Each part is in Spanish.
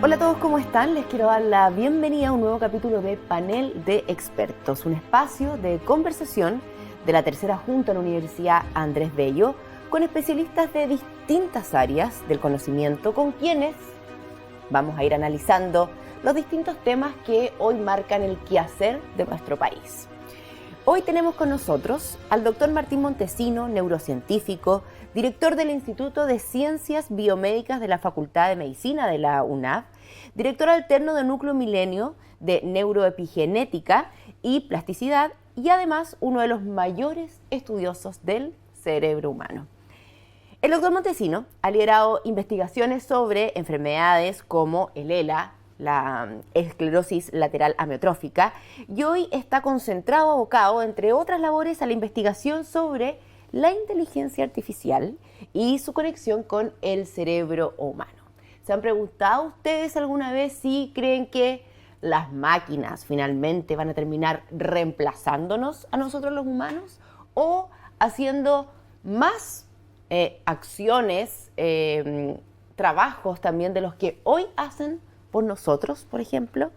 Hola a todos, ¿cómo están? Les quiero dar la bienvenida a un nuevo capítulo de Panel de Expertos, un espacio de conversación de la tercera junta de la Universidad Andrés Bello, con especialistas de distintas áreas del conocimiento, con quienes vamos a ir analizando los distintos temas que hoy marcan el quehacer de nuestro país. Hoy tenemos con nosotros al doctor Martín Montesino, neurocientífico, director del Instituto de Ciencias Biomédicas de la Facultad de Medicina de la UNAV, director alterno del Núcleo Milenio de Neuroepigenética y Plasticidad y además uno de los mayores estudiosos del cerebro humano. El doctor Montesino ha liderado investigaciones sobre enfermedades como el ELA, la esclerosis lateral amiotrófica, y hoy está concentrado, abocado, entre otras labores, a la investigación sobre la inteligencia artificial y su conexión con el cerebro humano. ¿Se han preguntado ustedes alguna vez si creen que las máquinas finalmente van a terminar reemplazándonos a nosotros los humanos o haciendo más acciones, trabajos también de los que hoy hacen por nosotros, por ejemplo?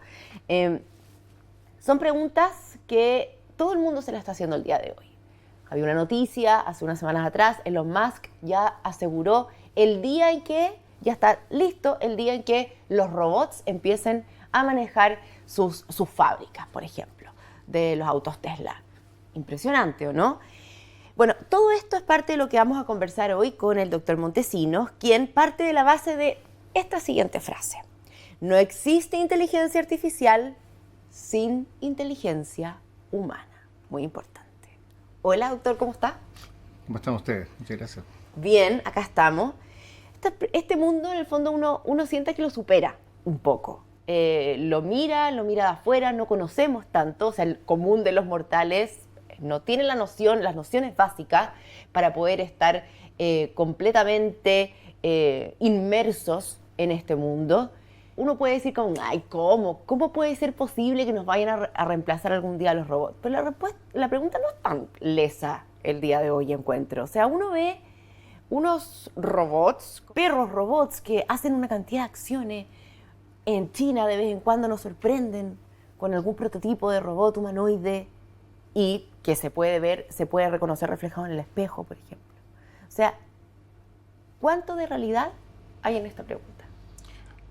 Son preguntas que todo el mundo se las está haciendo el día de hoy. Había una noticia hace unas semanas atrás, Elon Musk ya aseguró el día en que, ya está listo, el día en que los robots empiecen a manejar sus fábricas, por ejemplo, de los autos Tesla. Impresionante, ¿o no? Bueno, todo esto es parte de lo que vamos a conversar hoy con el doctor Montesino, quien parte de la base de esta siguiente frase: no existe inteligencia artificial sin inteligencia humana. Muy importante. Hola, doctor, ¿cómo está? ¿Cómo están ustedes? Muchas gracias. Bien, acá estamos. Este mundo, en el fondo, uno siente que lo supera un poco. Lo mira de afuera, no conocemos tanto, o sea, el común de los mortales no tiene las nociones básicas para poder estar completamente inmersos en este mundo. Uno puede decir como, ay, ¿cómo puede ser posible que nos vayan a reemplazar algún día los robots? Pero la pregunta no es tan lesa el día de hoy, encuentro. O sea, uno ve unos robots, perros robots que hacen una cantidad de acciones. En China de vez en cuando nos sorprenden con algún prototipo de robot humanoide y que se puede reconocer reflejado en el espejo, por ejemplo. O sea, ¿cuánto de realidad hay en esta pregunta?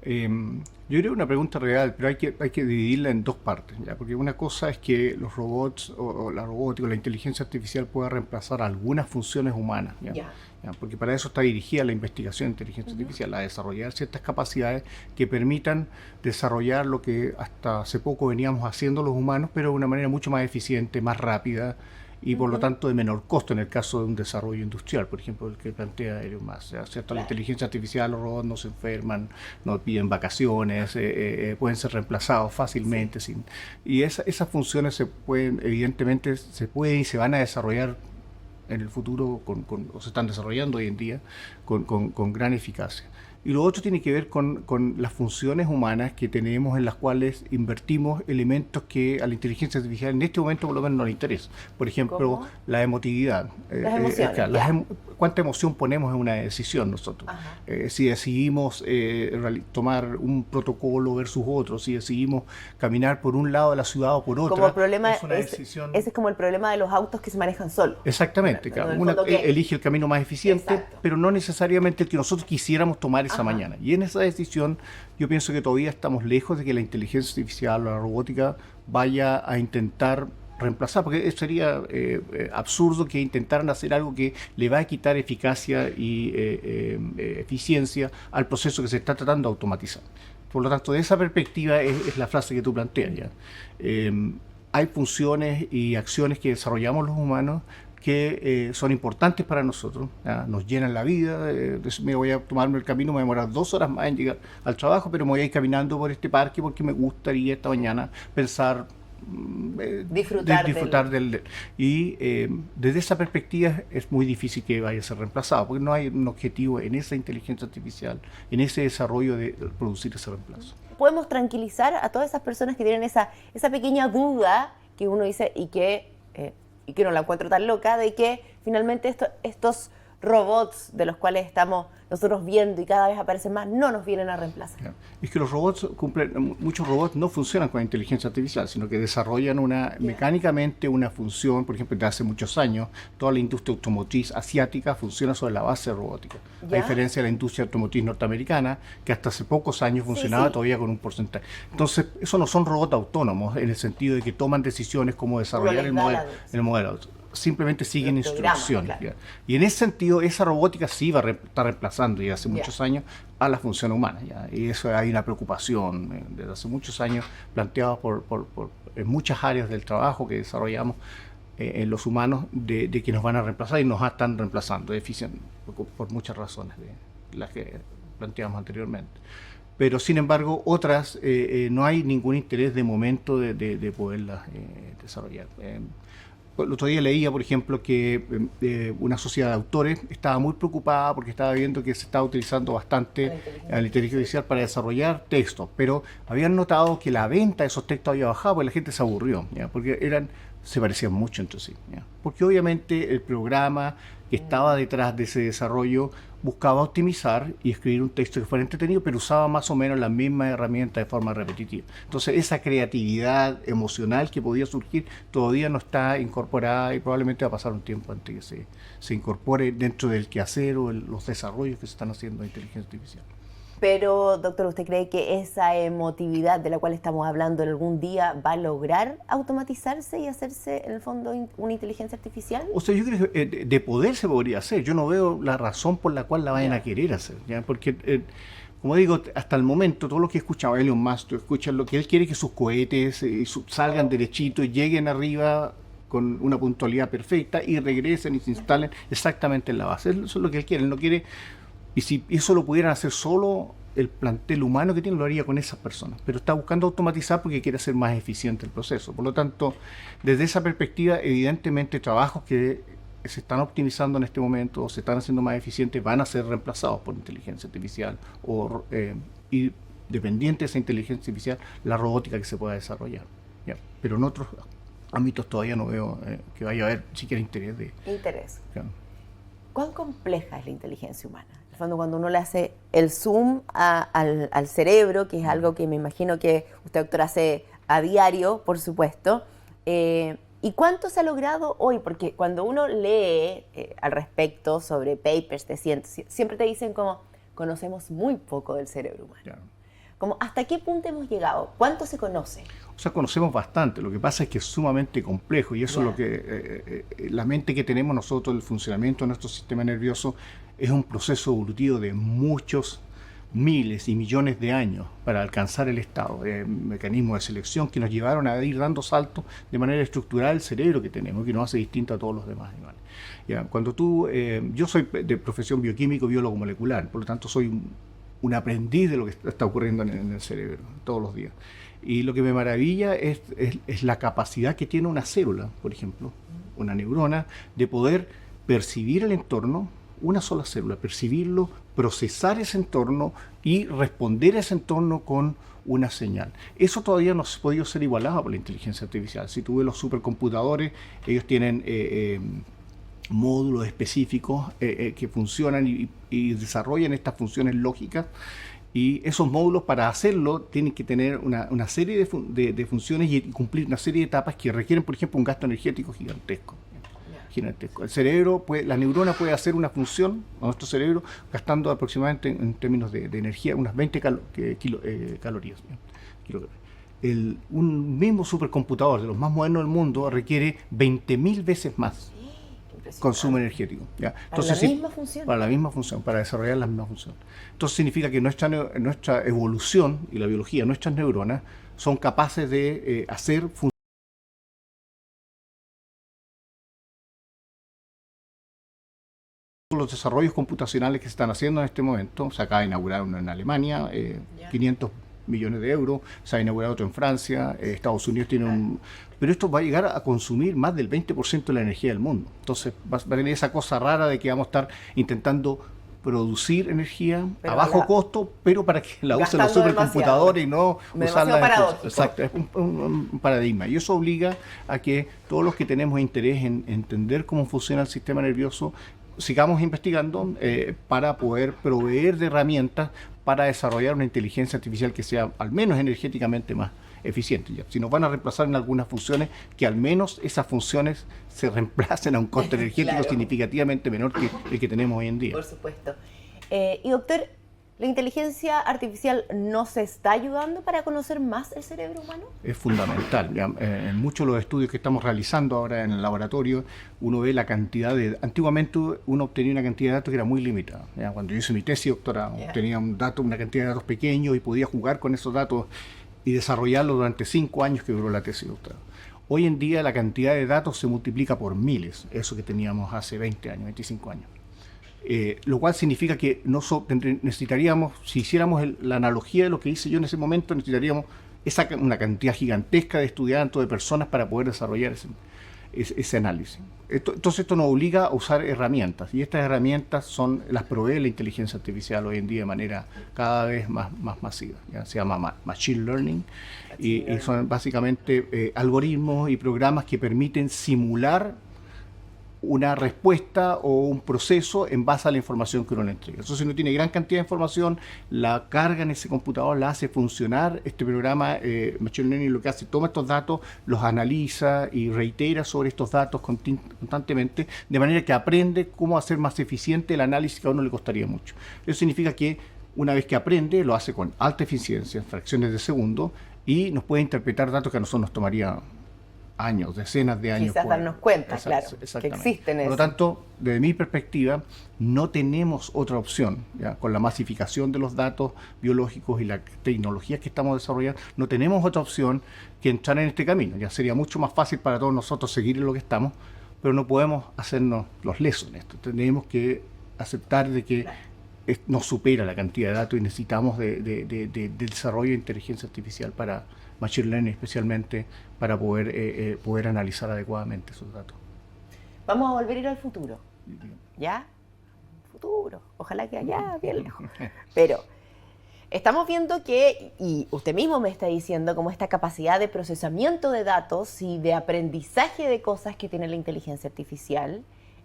Yo creo una pregunta real, pero hay que dividirla en dos partes, ¿ya? Porque una cosa es que los robots o la robótica o la inteligencia artificial pueda reemplazar algunas funciones humanas, ¿ya? ¿Ya? Porque para eso está dirigida la investigación de inteligencia artificial, a desarrollar ciertas capacidades que permitan desarrollar lo que hasta hace poco veníamos haciendo los humanos, pero de una manera mucho más eficiente, más rápida, y por lo tanto de menor costo en el caso de un desarrollo industrial, por ejemplo, el que plantea Elon Musk. ¿Cierto? Claro. La inteligencia artificial, los robots no se enferman, no piden vacaciones, pueden ser reemplazados fácilmente. Sí. Y esas funciones evidentemente se pueden y se van a desarrollar en el futuro, o se están desarrollando hoy en día, con gran eficacia. Y lo otro tiene que ver con las funciones humanas que tenemos, en las cuales invertimos elementos que a la inteligencia artificial en este momento por lo menos no le interesa. Por ejemplo, ¿cómo? La emotividad. Las emociones. ¿Cuánta emoción ponemos en una decisión nosotros? Si decidimos tomar un protocolo versus otro, si decidimos caminar por un lado de la ciudad o por otro. Como problema, es una decisión. Ese es como el problema de los autos que se manejan solos. Exactamente. Claro. Uno elige el camino más eficiente, exacto, pero no necesariamente el que nosotros quisiéramos tomar esa mañana. Y en esa decisión yo pienso que todavía estamos lejos de que la inteligencia artificial o la robótica vaya a intentar reemplazar, porque sería absurdo que intentaran hacer algo que le va a quitar eficacia y eficiencia al proceso que se está tratando de automatizar. Por lo tanto, de esa perspectiva es la frase que tú planteas ya. Hay funciones y acciones que desarrollamos los humanos que son importantes para nosotros, nos llenan la vida. Me voy a tomarme el camino, me voy a demorar 2 horas más en llegar al trabajo, pero me voy a ir caminando por este parque porque me gustaría esta mañana pensar, disfrutar del. Y desde esa perspectiva es muy difícil que vaya a ser reemplazado, porque no hay un objetivo en esa inteligencia artificial, en ese desarrollo de producir ese reemplazo. Podemos tranquilizar a todas esas personas que tienen esa pequeña duda que uno dice y que no la encuentro tan loca, de que finalmente estos robots de los cuales estamos nosotros viendo y cada vez aparecen más, no nos vienen a reemplazar? Ya. Es que los robots muchos robots no funcionan con inteligencia artificial, sino que desarrollan mecánicamente una función. Por ejemplo, desde hace muchos años, toda la industria automotriz asiática funciona sobre la base de robótica. A diferencia de la industria automotriz norteamericana, que hasta hace pocos años funcionaba todavía con un porcentaje. Entonces, eso no son robots autónomos, en el sentido de que toman decisiones como desarrollar el modelo. Simplemente siguen instrucciones. Claro. Y en ese sentido, esa robótica sí está reemplazando ya hace muchos años a la función humana. ¿Ya? Y eso hay una preocupación desde hace muchos años planteada en muchas áreas del trabajo que desarrollamos en los humanos de que nos van a reemplazar y nos están reemplazando por muchas razones de las que planteamos anteriormente. Pero sin embargo, otras no hay ningún interés de momento de poderlas desarrollar. El otro día leía, por ejemplo, que una sociedad de autores estaba muy preocupada porque estaba viendo que se estaba utilizando bastante la inteligencia artificial para desarrollar textos, pero habían notado que la venta de esos textos había bajado porque la gente se aburrió, ¿ya? Porque se parecían mucho entre sí, ¿ya? Porque obviamente el programa que estaba detrás de ese desarrollo buscaba optimizar y escribir un texto que fuera entretenido, pero usaba más o menos las mismas herramientas de forma repetitiva. Entonces, esa creatividad emocional que podía surgir todavía no está incorporada y probablemente va a pasar un tiempo antes que se incorpore dentro del quehacer o los desarrollos que se están haciendo de inteligencia artificial. Pero, doctor, ¿usted cree que esa emotividad de la cual estamos hablando en algún día va a lograr automatizarse y hacerse, en el fondo, una inteligencia artificial? O sea, yo creo que de poder se podría hacer. Yo no veo la razón por la cual la vayan a querer hacer, ¿ya? Porque, como digo, hasta el momento, todo lo que he escuchado, Elon Musk, escuchan lo que él quiere, que sus cohetes salgan derechitos y lleguen arriba con una puntualidad perfecta y regresen y se instalen exactamente en la base. Eso es lo que él quiere. Él no quiere. Y si eso lo pudieran hacer solo el plantel humano que tiene, lo haría con esas personas. Pero está buscando automatizar porque quiere hacer más eficiente el proceso. Por lo tanto, desde esa perspectiva, evidentemente, trabajos que se están optimizando en este momento o se están haciendo más eficientes van a ser reemplazados por inteligencia artificial y dependiente de esa inteligencia artificial, la robótica que se pueda desarrollar. ¿Ya? Pero en otros ámbitos todavía no veo que vaya a haber siquiera interés de... Interés. Claro. ¿Cuán compleja es la inteligencia humana? En el fondo, cuando uno le hace el zoom al cerebro, que es algo que me imagino que usted, doctor, hace a diario, por supuesto, ¿y cuánto se ha logrado hoy? Porque cuando uno lee al respecto sobre papers de ciencia, siempre te dicen como, conocemos muy poco del cerebro humano. Claro. Como, ¿hasta qué punto hemos llegado? ¿Cuánto se conoce? O sea, conocemos bastante. Lo que pasa es que es sumamente complejo y eso es lo que la mente que tenemos nosotros, el funcionamiento de nuestro sistema nervioso, es un proceso evolutivo de muchos miles y millones de años para alcanzar el estado, mecanismos de selección que nos llevaron a ir dando saltos de manera estructural el cerebro que tenemos, que nos hace distinto a todos los demás animales. Ya, yo soy de profesión bioquímico, biólogo molecular, por lo tanto soy un aprendiz de lo que está ocurriendo en el cerebro todos los días. Y lo que me maravilla es la capacidad que tiene una célula, por ejemplo, una neurona, de poder percibir el entorno, una sola célula, percibirlo, procesar ese entorno y responder a ese entorno con una señal. Eso todavía no ha podido ser igualado por la inteligencia artificial. Si tú ves los supercomputadores, ellos tienen módulos específicos que funcionan y desarrollan estas funciones lógicas. Y esos módulos, para hacerlo, tienen que tener una serie de funciones y cumplir una serie de etapas que requieren, por ejemplo, un gasto energético gigantesco. El cerebro, la neurona puede hacer una función a nuestro cerebro gastando aproximadamente, en términos de energía, unas 20 calorías. Un mismo supercomputador de los más modernos del mundo requiere 20.000 veces más consumo energético. ¿Ya? Entonces, ¿Para la misma función? Para la misma función, para desarrollar la misma función. Entonces significa que nuestra evolución y la biología, nuestras neuronas, son capaces de hacer los desarrollos computacionales que se están haciendo en este momento. Se acaba de inaugurar uno en Alemania, 500 millones de euros, se ha inaugurado otro en Francia, Estados Unidos tiene un... Pero esto va a llegar a consumir más del 20% de la energía del mundo. Entonces va a tener esa cosa rara de que vamos a estar intentando producir energía a bajo costo, pero para que la usen los supercomputadores y no usarla. Exacto, es un paradigma. Y eso obliga a que todos los que tenemos interés en entender cómo funciona el sistema nervioso sigamos investigando para poder proveer de herramientas para desarrollar una inteligencia artificial que sea al menos energéticamente más eficiente. Ya. Si nos van a reemplazar en algunas funciones, que al menos esas funciones se reemplacen a un costo energético claro. significativamente menor que el que tenemos hoy en día. Por supuesto. Y doctor, ¿la inteligencia artificial nos está ayudando para conocer más el cerebro humano? Es fundamental. Ya, en muchos de los estudios que estamos realizando ahora en el laboratorio, uno ve la cantidad de... Antiguamente uno obtenía una cantidad de datos que era muy limitada. Ya, cuando yo hice mi tesis doctorado, obtenía una cantidad de datos pequeños y podía jugar con esos datos y desarrollarlo durante 5 años que duró la tesis doctorado. Hoy en día la cantidad de datos se multiplica por miles, eso que teníamos hace 20 años, 25 años. Lo cual significa que necesitaríamos, si hiciéramos la analogía de lo que hice yo en ese momento, necesitaríamos una cantidad gigantesca de estudiantes, de personas para poder desarrollar ese análisis. Entonces esto nos obliga a usar herramientas, y estas herramientas las provee la inteligencia artificial hoy en día de manera cada vez más masiva. ¿Ya? Se llama Machine Learning, y son básicamente algoritmos y programas que permiten simular una respuesta o un proceso en base a la información que uno le entrega. Entonces, si uno tiene gran cantidad de información, la carga en ese computador, la hace funcionar. Este programa, Machine Learning, lo que hace, toma estos datos, los analiza y reitera sobre estos datos constantemente, de manera que aprende cómo hacer más eficiente el análisis que a uno le costaría mucho. Eso significa que una vez que aprende, lo hace con alta eficiencia, fracciones de segundo, y nos puede interpretar datos que a nosotros nos tomaría años, decenas de años. Quizás darnos cuenta, claro, que existen. Por lo tanto, desde mi perspectiva, no tenemos otra opción, ¿ya? Con la masificación de los datos biológicos y las tecnologías que estamos desarrollando, no tenemos otra opción que entrar en este camino. Ya sería mucho más fácil para todos nosotros seguir en lo que estamos, pero no podemos hacernos los lesos en esto. Tenemos que aceptar de que nos supera la cantidad de datos y necesitamos de desarrollo de inteligencia artificial para Machine Learning especialmente, para poder analizar adecuadamente esos datos. Vamos a volver a ir al futuro, ¿ya? Futuro, ojalá que allá, bien lejos. Pero estamos viendo que, y usted mismo me está diciendo, como esta capacidad de procesamiento de datos y de aprendizaje de cosas que tiene la inteligencia artificial,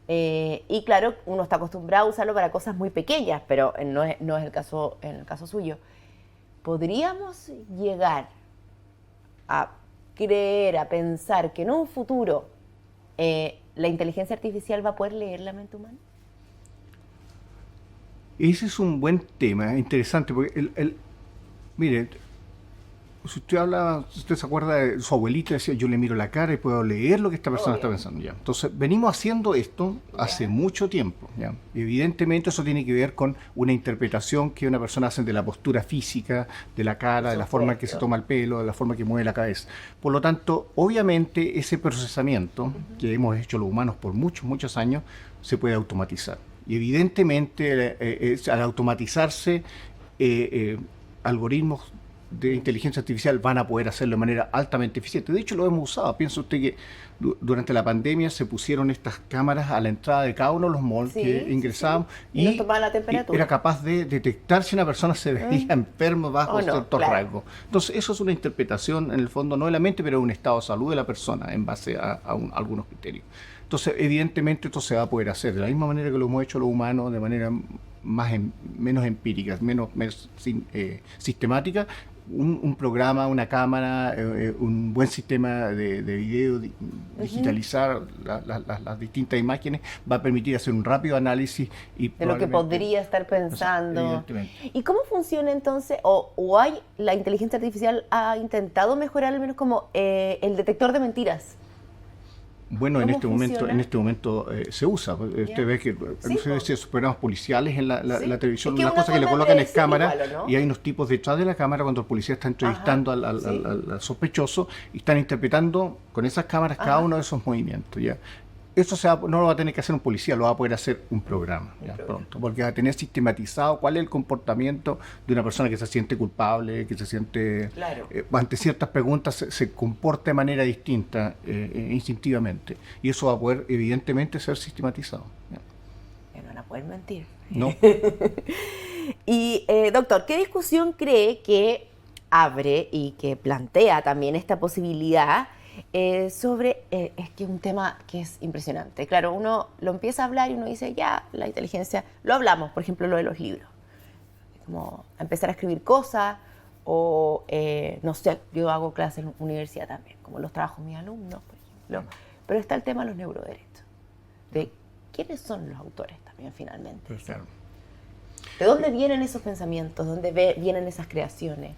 y claro, uno está acostumbrado a usarlo para cosas muy pequeñas, pero no es el caso, en el caso suyo. ¿Podríamos llegar a creer, a pensar que en un futuro la inteligencia artificial va a poder leer la mente humana? Ese es un buen tema, interesante, porque mire, si usted se acuerda de su abuelita, decía, yo le miro la cara y puedo leer lo que esta persona está pensando. Ya. Entonces, venimos haciendo esto hace mucho tiempo. Ya. Evidentemente, eso tiene que ver con una interpretación que una persona hace de la postura física, de la cara, de la forma en que se toma el pelo, de la forma en que mueve la cabeza. Por lo tanto, obviamente, ese procesamiento que hemos hecho los humanos por muchos años, se puede automatizar. Y evidentemente, al automatizarse, algoritmos de inteligencia artificial van a poder hacerlo de manera altamente eficiente. De hecho, lo hemos usado. Piensa usted que durante la pandemia se pusieron estas cámaras a la entrada de cada uno de los malls que ingresábamos y nos tomaban la temperatura. Era capaz de detectar si una persona se veía enferma bajo ciertos rasgos. Entonces, eso es una interpretación, en el fondo, no de la mente, pero de un estado de salud de la persona en base a algunos criterios. Entonces, evidentemente, esto se va a poder hacer de la misma manera que lo hemos hecho los humanos, de manera menos empírica, menos sistemática. Un programa, una cámara, un buen sistema de video, digitalizar las distintas imágenes, va a permitir hacer un rápido análisis de lo que podría estar pensando. ¿Y cómo funciona entonces? ¿O la inteligencia artificial ha intentado mejorar al menos como el detector de mentiras? Bueno, en este momento se usa. Usted ve que esos programas policiales en la televisión, una cosa que le colocan es cámara, ¿no? Y hay unos tipos detrás de la cámara cuando el policía está entrevistando al sospechoso y están interpretando con esas cámaras cada uno de esos movimientos. ¿Ya? Eso no lo va a tener que hacer un policía, lo va a poder hacer un programa pronto, porque va a tener sistematizado cuál es el comportamiento de una persona que se siente culpable, que se siente, ante ciertas preguntas se comporta de manera distinta, instintivamente, y eso va a poder evidentemente ser sistematizado. No van a poder mentir. No. Y doctor, ¿qué discusión cree que abre y que plantea también esta posibilidad sobre, es que es un tema que es impresionante. Claro, uno lo empieza a hablar y uno dice, ya, la inteligencia, lo hablamos, por ejemplo, lo de los libros. Como empezar a escribir cosas, o no sé, yo hago clases en la universidad también, como los trabajos de mis alumnos, por ejemplo. Pero está el tema de los neuroderechos, de quiénes son los autores también finalmente. Pues claro. ¿De dónde vienen esos pensamientos? ¿De dónde vienen esas creaciones?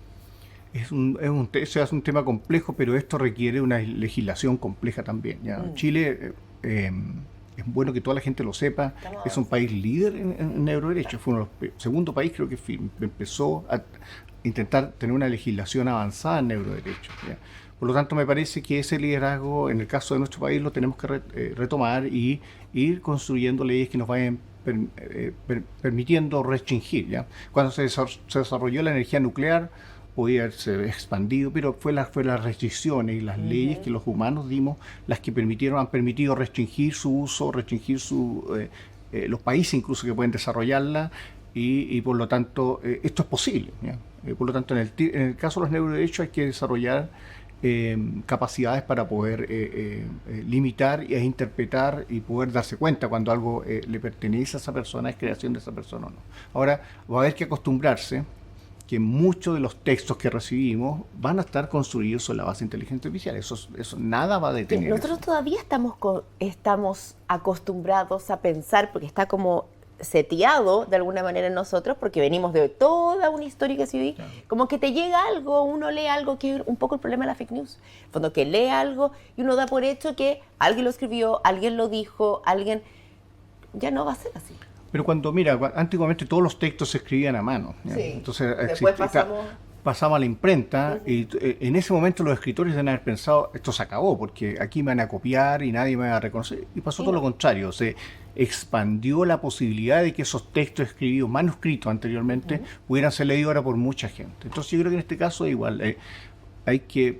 Es un tema complejo, pero esto requiere una legislación compleja también. ¿Ya? Chile, es bueno que toda la gente lo sepa, es un país líder en neuroderechos. Fue uno de los segundo país, creo que empezó a intentar tener una legislación avanzada en neuroderechos. ¿Ya? Por lo tanto, me parece que ese liderazgo, en el caso de nuestro país, lo tenemos que retomar y ir construyendo leyes que nos vayan permitiendo restringir. ¿Ya? Cuando se desarrolló la energía nuclear, podía haberse expandido, pero fue las restricciones y las leyes que los humanos dimos las que han permitido restringir su uso, restringir los países incluso que pueden desarrollarla, y por lo tanto esto es posible. ¿Ya? Por lo tanto, en el caso de los neuroderechos hay que desarrollar capacidades para poder limitar e interpretar y poder darse cuenta cuando algo le pertenece a esa persona, es creación de esa persona o no. Ahora, va a haber que acostumbrarse que muchos de los textos que recibimos van a estar construidos sobre la base de inteligencia artificial. Eso nada va a detener. Nosotros todavía estamos acostumbrados a pensar, porque está como seteado de alguna manera en nosotros, porque venimos de toda una historia que se vive, claro. Como que te llega algo, uno lee algo, que es un poco el problema de la fake news. En el fondo, que lee algo y uno da por hecho que alguien lo escribió, alguien lo dijo, ya no va a ser así. Pero antiguamente todos los textos se escribían a mano. Sí. Entonces, después pasamos a la imprenta y en ese momento los escritores deben haber pensado, esto se acabó porque aquí me van a copiar y nadie me va a reconocer. Y pasó todo lo contrario, se expandió la posibilidad de que esos textos escribidos, manuscritos anteriormente, pudieran ser leídos ahora por mucha gente. Entonces yo creo que en este caso es igual.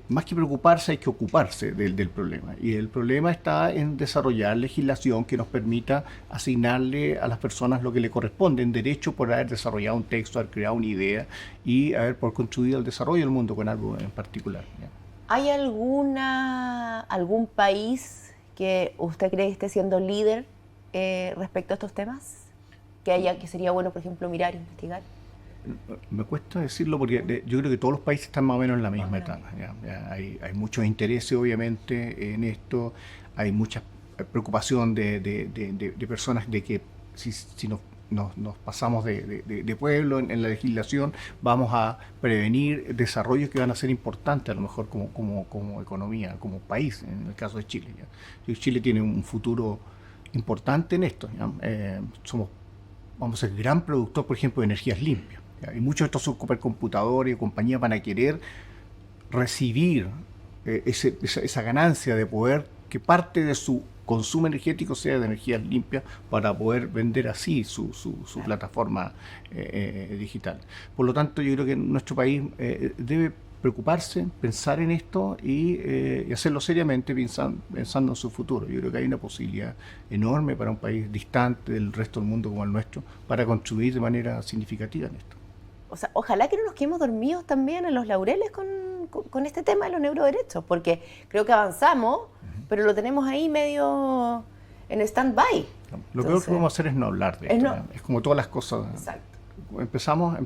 Más que preocuparse, hay que ocuparse del problema. Y el problema está en desarrollar legislación que nos permita asignarle a las personas lo que le corresponde en derecho por haber desarrollado un texto, haber creado una idea y haber contribuido al desarrollo del mundo con algo en particular. ¿Ya? ¿Hay algún país que usted cree que esté siendo líder respecto a estos temas? Que sería bueno, por ejemplo, mirar, investigar. Me cuesta decirlo porque yo creo que todos los países están más o menos en la misma etapa. Hay muchos intereses, obviamente, en esto. Hay mucha preocupación de personas de que si nos pasamos de pueblo en la legislación, vamos a prevenir desarrollos que van a ser importantes, a lo mejor como economía, como país, en el caso de Chile. Chile tiene un futuro importante en esto. Vamos a ser gran productor, por ejemplo, de energías limpias. Y muchos de estos supercomputadores y compañías van a querer recibir esa ganancia de poder, que parte de su consumo energético sea de energías limpias, para poder vender así su plataforma digital. Por lo tanto, yo creo que nuestro país debe preocuparse, pensar en esto y hacerlo seriamente pensando en su futuro. Yo creo que hay una posibilidad enorme para un país distante del resto del mundo como el nuestro para contribuir de manera significativa en esto. O sea, ojalá que no nos quedemos dormidos también en los laureles con este tema de los neuroderechos, porque creo que avanzamos, pero lo tenemos ahí medio en stand-by. Lo peor que podemos hacer es no hablar de esto. Es como todas las cosas. Exacto. Empecemos,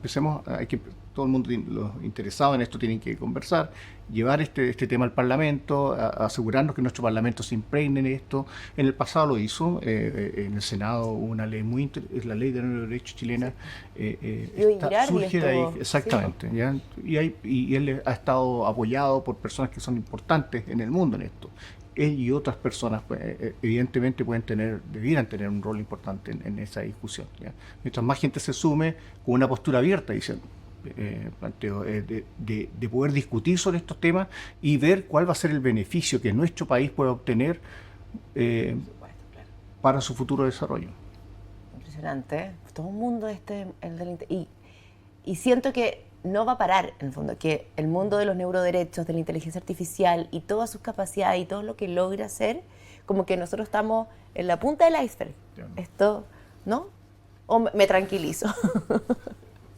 todo el mundo, los interesados en esto, tienen que conversar, llevar este tema al Parlamento, asegurarnos que nuestro Parlamento se impregne en esto. En el pasado lo hizo, en el Senado hubo una ley es la ley de neuroderechos chilena, surge de ahí, exactamente, sí. ¿Ya? Y él ha estado apoyado por personas que son importantes en el mundo en esto. Él y otras personas, evidentemente, debieran tener un rol importante en esa discusión. ¿Ya? Mientras más gente se sume con una postura abierta, planteo, de poder discutir sobre estos temas y ver cuál va a ser el beneficio que nuestro país puede obtener para su futuro desarrollo. Impresionante, ¿eh? Todo un mundo y siento que no va a parar, en el fondo, que el mundo de los neuroderechos, de la inteligencia artificial y todas sus capacidades y todo lo que logra hacer, como que nosotros estamos en la punta del iceberg. Esto, ¿no? ¿O me tranquilizo?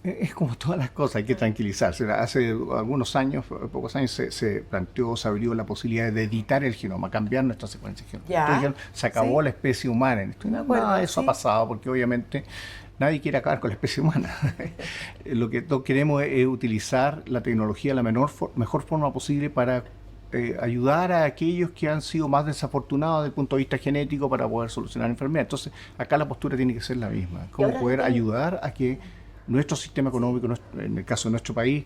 Es como todas las cosas, hay que tranquilizarse. Hace algunos años, pocos años, se planteó, se abrió la posibilidad de editar el genoma, cambiar nuestra secuencia genómica. Ya. Entonces, se acabó la especie humana en esto. Nada de eso ha pasado, porque obviamente nadie quiere acabar con la especie humana. Lo que todos queremos es utilizar la tecnología de la mejor forma posible para ayudar a aquellos que han sido más desafortunados desde el punto de vista genético para poder solucionar enfermedades. Entonces, acá la postura tiene que ser la misma. Cómo poder ayudar a que nuestro sistema económico, en el caso de nuestro país,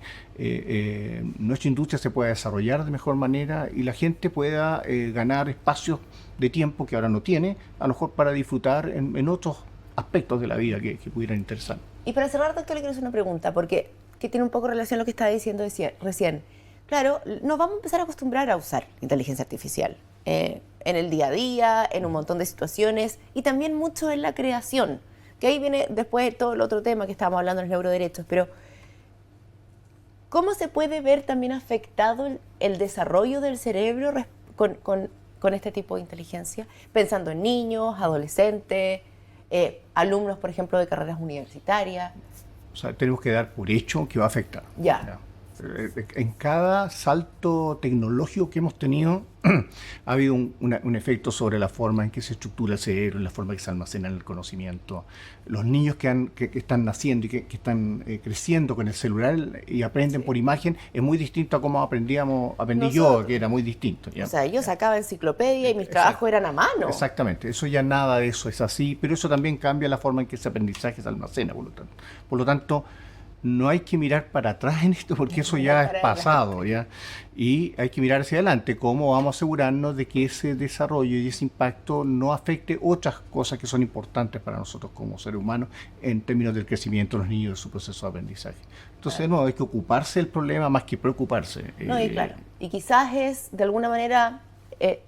nuestra industria se pueda desarrollar de mejor manera y la gente pueda ganar espacios de tiempo que ahora no tiene, a lo mejor para disfrutar en otros aspectos de la vida que pudieran interesar. Y para cerrar, doctor, le quiero hacer una pregunta, porque que tiene un poco relación a lo que estaba diciendo recién. Claro, nos vamos a empezar a acostumbrar a usar inteligencia artificial en el día a día, en un montón de situaciones y también mucho en la creación, que ahí viene después todo el otro tema que estábamos hablando de los neuroderechos, pero ¿cómo se puede ver también afectado el desarrollo del cerebro con este tipo de inteligencia? Pensando en niños, adolescentes, alumnos, por ejemplo, de carreras universitarias. O sea, tenemos que dar por hecho que va a afectar. Ya. En cada salto tecnológico que hemos tenido ha habido un efecto sobre la forma en que se estructura el cerebro, en la forma en que se almacena el conocimiento. Los niños que están naciendo y que están creciendo con el celular y aprenden por imagen es muy distinto a cómo aprendí yo, que era muy distinto. ¿Ya? O sea, yo sacaba enciclopedia y mis trabajos eran a mano. Exactamente, eso ya nada de eso es así, pero eso también cambia la forma en que ese aprendizaje se almacena, por lo tanto no hay que mirar para atrás en esto porque eso ya es pasado, ¿ya? Y hay que mirar hacia adelante, cómo vamos a asegurarnos de que ese desarrollo y ese impacto no afecte otras cosas que son importantes para nosotros como seres humanos en términos del crecimiento de los niños y de su proceso de aprendizaje. Entonces, no, hay que ocuparse del problema más que preocuparse. No, y claro, y quizás es de alguna manera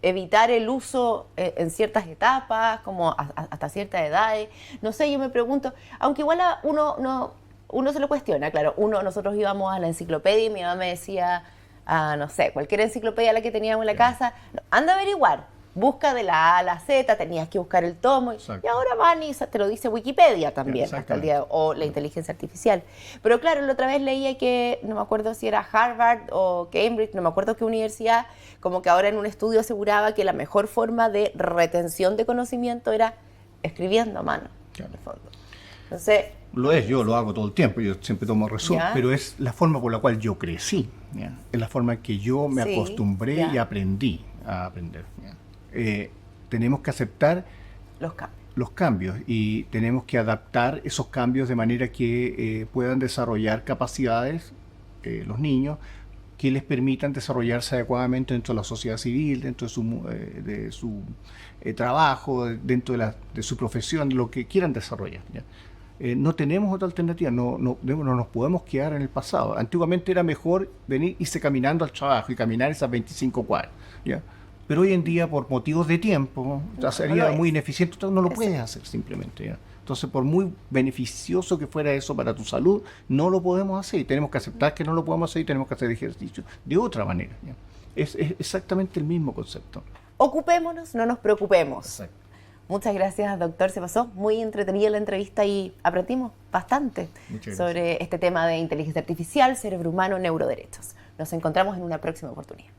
evitar el uso en ciertas etapas, como hasta ciertas edades. No sé, yo me pregunto, aunque igual uno se lo cuestiona, claro. Nosotros íbamos a la enciclopedia y mi mamá me decía, no sé, cualquier enciclopedia la que teníamos en la casa, anda a averiguar, busca de la A a la Z, tenías que buscar el tomo, y ahora van y te lo dice Wikipedia también, hasta el día, o la inteligencia artificial. Pero claro, la otra vez leía que, no me acuerdo si era Harvard o Cambridge, no me acuerdo qué universidad, como que ahora en un estudio aseguraba que la mejor forma de retención de conocimiento era escribiendo a mano, en el fondo. Entonces, yo lo hago todo el tiempo, yo siempre tomo resumen, pero es la forma por la cual yo crecí, ¿ya? Es la forma en que yo me acostumbré y aprendí a aprender. Tenemos que aceptar los cambios y tenemos que adaptar esos cambios de manera que puedan desarrollar capacidades los niños que les permitan desarrollarse adecuadamente dentro de la sociedad civil, dentro de su trabajo, dentro de su profesión, lo que quieran desarrollar, ¿ya? No tenemos otra alternativa, no nos podemos quedar en el pasado. Antiguamente era mejor irse caminando al trabajo y caminar esas 25 cuadras, ¿ya? Pero hoy en día, por motivos de tiempo, sería muy ineficiente, no lo puedes hacer simplemente, ¿ya? Entonces, por muy beneficioso que fuera eso para tu salud, no lo podemos hacer y tenemos que aceptar que no lo podemos hacer y tenemos que hacer ejercicio de otra manera, ¿ya? Es exactamente el mismo concepto. Ocupémonos, no nos preocupemos. Exacto. Muchas gracias, doctor. Se pasó muy entretenida la entrevista y aprendimos bastante sobre este tema de inteligencia artificial, cerebro humano, neuroderechos. Nos encontramos en una próxima oportunidad.